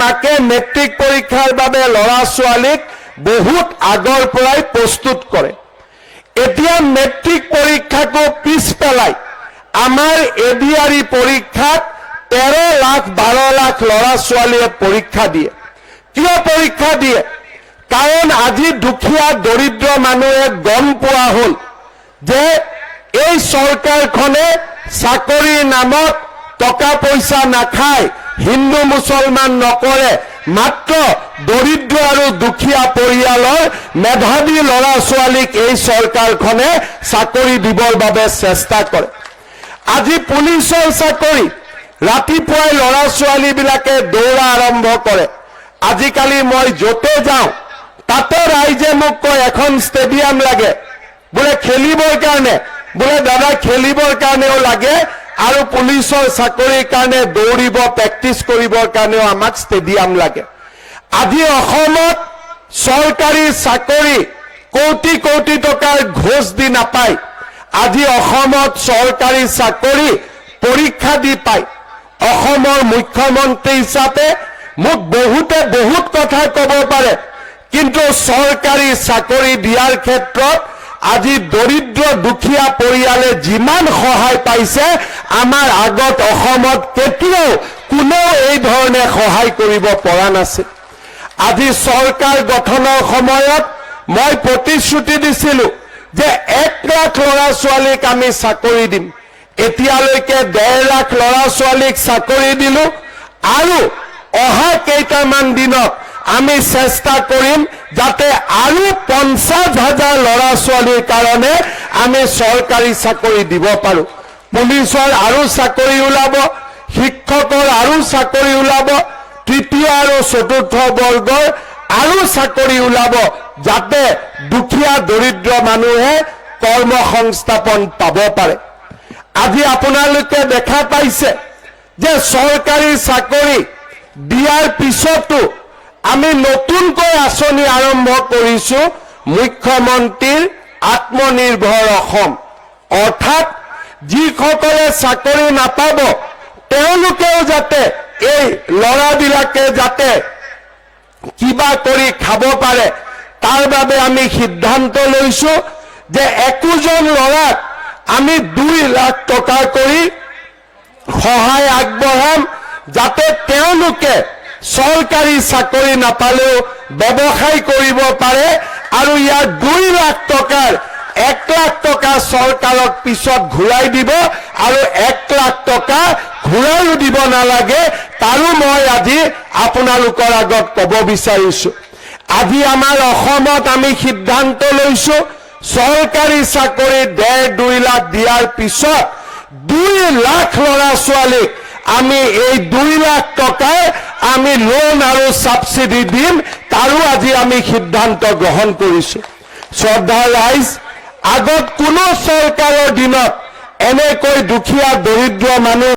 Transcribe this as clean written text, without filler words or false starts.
মাকে মেট্ৰিক পৰীক্ষাৰ বাবে ল'ৰা ছোৱালীক বহুত আগৰ পৰাই প্ৰস্তুত কৰে। এতিয়া মেট্ৰিক পৰীক্ষাকো পিছ পেলাই আমাৰ এডিআৰই পৰীক্ষাত 13 লাখ 12 লাখ ল'ৰা ছোৱালীয়ে পৰীক্ষা দিয়ে। কিয় পৰীক্ষা দিয়ে? কাৰণ আজি দুখীয়া দৰিদ্ৰ মানুহে গম পোৱা হ'ল যে এই চৰকাৰখনে চাকৰিৰ নামত টকা পইচা নাখায়, হিন্দু মুছলমান নকৰে, মাত্ৰ দৰিদ্ৰ আৰু দুখীয়া পৰিয়ালৰ মেধাৱী ল'ৰা ছোৱালীক এই চৰকাৰখনে চাকৰি দিবৰ বাবে চেষ্টা কৰে। আজি পুলিচৰ চাকৰি ৰাতিপুৱাই ল'ৰা ছোৱালীবিলাকে দৌৰা আৰম্ভ কৰে। আজিকালি মই য'তে যাওঁ তাতে ৰাইজে মোক কয় এখন ষ্টেডিয়াম লাগে, বোলে খেলিবৰ কাৰণে, বোলে দাদা খেলিবৰ কাৰণেও লাগে আৰু পুলিচৰ চাকৰিৰ কাৰণে দৌৰিব প্ৰেক্টিচ কৰিবৰ কাৰণেও আমাক ষ্টেডিয়াম লাগে। আজি অসমত চৰকাৰী চাকৰি কোটি কোটি টকাৰ ঘোষ দি নাপায়। আজি অসমত চৰকাৰী চাকৰি পৰীক্ষা দি পায়। অসমৰ মুখ্যমন্ত্ৰী হিচাপে মোক বহুতে বহুত কথা ক'ব পাৰে, কিন্তু চৰকাৰী চাকৰি দিয়াৰ ক্ষেত্ৰত আজি দৰিদ্ৰ দুখীয়া পৰিয়ালে যিমান সহায় পাইছে আমাৰ আগত অসমত কেতিয়াও কোনেও এই ধৰণে সহায় কৰিব পৰা নাছিল। আজি চৰকাৰ গঠনৰ সময়ত মই প্ৰতিশ্ৰুতি দিছিলোঁ যে 1 লাখ ল'ৰা ছোৱালীক আমি চাকৰি দিম। এতিয়ালৈকে 1.5 লাখ ল'ৰা ছোৱালীক চাকৰি দিলোঁ আৰু অহা কেইটামান দিনত আমি চেষ্টা কৰিম যাতে আৰু 50,000 ল'ৰা ছোৱালীৰ কাৰণে আমি চৰকাৰী চাকৰি দিব পাৰোঁ। পুলিচৰ আৰু চাকৰি ওলাব, শিক্ষকৰ আৰু চাকৰি ওলাব, তৃতীয় আৰু চতুৰ্থ বৰ্গৰ আৰু চাকৰি ওলাব, যাতে দুখীয়া দৰিদ্ৰ মানুহে কৰ্মসংস্থাপন পাব পাৰে। আজি আপোনালোকে দেখা পাইছে যে চৰকাৰী চাকৰি দিয়াৰ পিছতো আমি নতুনকৈ আঁচনি আৰম্ভ কৰিছোঁ মুখ্যমন্ত্ৰীৰ আত্মনিৰ্ভৰ অসম। অৰ্থাৎ যিসকলে চাকৰি নাপাব তেওঁলোকেও যাতে এই ল'ৰাবিলাকে যাতে কিবা কৰি খাব পাৰে, তাৰ বাবে আমি সিদ্ধান্ত লৈছোঁ যে একোজন ল'ৰাক আমি 2 লাখ টকা কৰি সহায় আগবঢ়াম, যাতে তেওঁলোকে চৰকাৰী চাকৰি নাপালেও ব্যৱসায় কৰিব পাৰে আৰু ইয়াৰ 2 লাখ টকাৰ 1 লাখ টকা চৰকাৰক পিছত ঘূৰাই দিব আৰু 1 লাখ টকা ঘূৰাইও দিব নালাগে, তাৰো মই আজি আপোনালোকৰ আগত ক'ব বিচাৰিছোঁ। আজি আমাৰ অসমত আমি সিদ্ধান্ত লৈছোঁ চৰকাৰী চাকৰি 1.5-2 লাখ দিয়াৰ পিছত 2 লাখ ল'ৰা ছোৱালীক আমি এই 2 লাখ টকাৰ আমি লোন আৰু সাবসিডি দিম, তাৰো আজি আমি সিদ্ধান্ত গ্ৰহণ কৰিছোঁ। শ্ৰদ্ধাৰ ৰাইজ, আগত কোনো চৰকাৰৰ দিনত এনেকৈ দুখীয়া দৰিদ্ৰ মানুহ